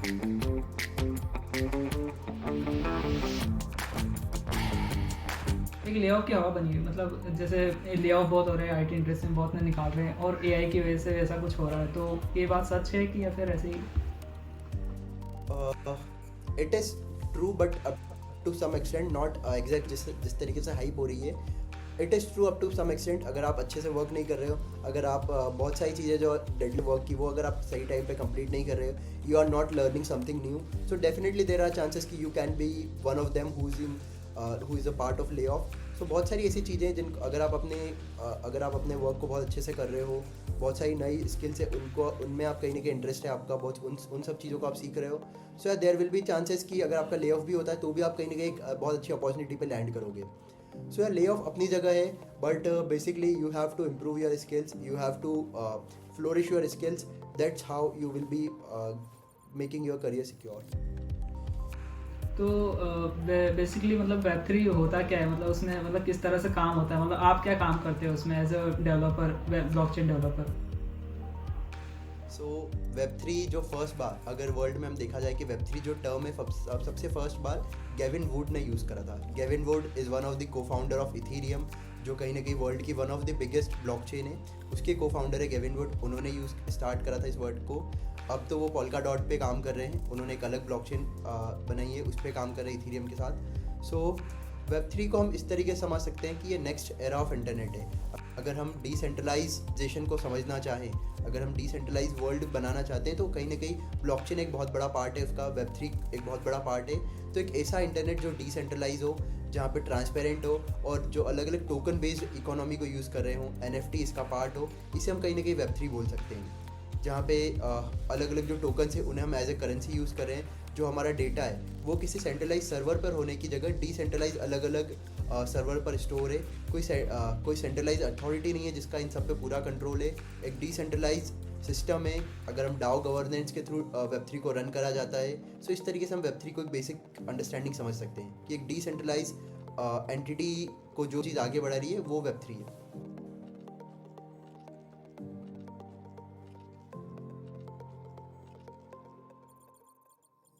एक lay off की हवा बनी हुई, मतलब जैसे ले ऑफ बहुत हो रहे हैं, आईटी इंडस्ट्री में बहुत ने निकाल रहे हैं और एआई की वजह से ऐसा कुछ हो रहा है, तो ये बात सच है कि या फिर ऐसे ही? It is true but up to some extent, not exact जिस जिस तरीके से हाइप हो रही है। It is true up to some extent. अगर आप अच्छे से वर्क नहीं कर रहे हो, अगर आप बहुत सारी चीज़ें जो डेडली वर्क की वो अगर आप सही टाइम पे कंप्लीट नहीं कर रहे हो, you are not learning something new, so definitely there are chances कि you can be one of them who is a part of layoff. So बहुत सारी ऐसी चीज़ें हैं जिन अगर आप अपने वर्क को बहुत अच्छे से कर रहे हो, बहुत सारी नई स्किल्स है उनको उनमें आप कहीं ना कहीं इंटरेस्ट है आपका, बहुत उन सब चीज़ों को आप सीख रहे हो, so there will be chances कि अगर आपका ले ऑफ भी होता है तो भी आप कहीं ना कहीं एक बहुत अच्छी अपॉर्चुनिटी पे लैंड करोगे। सो यार ले ऑफ अपनी जगह है, but basically you have to improve your skills, you have to flourish your skills, that's how you will be making your career secure. तो बेसिकली मतलब वेब3 होता क्या है, मतलब उसमें मतलब किस तरह से काम होता है, मतलब आप क्या काम करते हो उसमें as a developer, blockchain developer? So web three जो फर्स्ट बार अगर वर्ल्ड में हम देखा जाए कि वेब थ्री जो टर्म है सबसे फर्स्ट बार गेविन वुड ने यूज़ करा था। Gavin would is one of the को फाउंडर ऑफ इथीरियम, जो कहीं ना कहीं वर्ल्ड की one of the biggest blockchain है, उसके को फाउंडर है गेविन वुड। उन्होंने यूज़ स्टार्ट करा था इस वर्ड को। अब तो वो पोल्का डॉट पे काम कर रहे हैं, उन्होंने एक अलग ब्लॉकचेन बनाई है, उस पर काम कर रहे हैं इथीरियम के साथ। सो वेब थ्री को हम इस तरीके से समझ सकते हैं कि ये नेक्स्ट एरा ऑफ इंटरनेट है। अगर हम डिसेंट्रलाइजेशन को समझना चाहें, अगर हम डिसेंट्रलाइज वर्ल्ड बनाना चाहते हैं, तो कहीं ना कहीं ब्लॉकचेन एक बहुत बड़ा पार्ट है उसका, वेब थ्री एक बहुत बड़ा पार्ट है। तो एक ऐसा इंटरनेट जो डिसेंट्रलाइज हो, जहाँ पे ट्रांसपेरेंट हो और जो अलग अलग टोकन बेस्ड इकोनॉमी को यूज़ कर रहे हो, NFT इसका पार्ट हो, इसे हम कहीं ना कहीं वेब थ्री बोल सकते हैं। जहाँ पे अलग अलग जो टोकन्स हैं उन्हें हम एज ए करेंसी यूज़ करें, जो हमारा डेटा है वो किसी सेंट्रलाइज सर्वर पर होने की जगह डिसेंट्रलाइज अलग अलग सर्वर पर स्टोर है। कोई सेंट्रलाइज अथॉरिटी नहीं है जिसका इन सब पे पूरा कंट्रोल है, एक डिसेंट्रलाइज सिस्टम है। अगर हम डाओ गवर्नेंस के थ्रू वेब थ्री को रन करा जाता है, सो इस तरीके से हम वेब थ्री को एक बेसिक अंडरस्टैंडिंग समझ सकते हैं कि एक डिसेंट्रलाइज एंटिटी को जो चीज़ आगे बढ़ा रही है वो वेब थ्री है।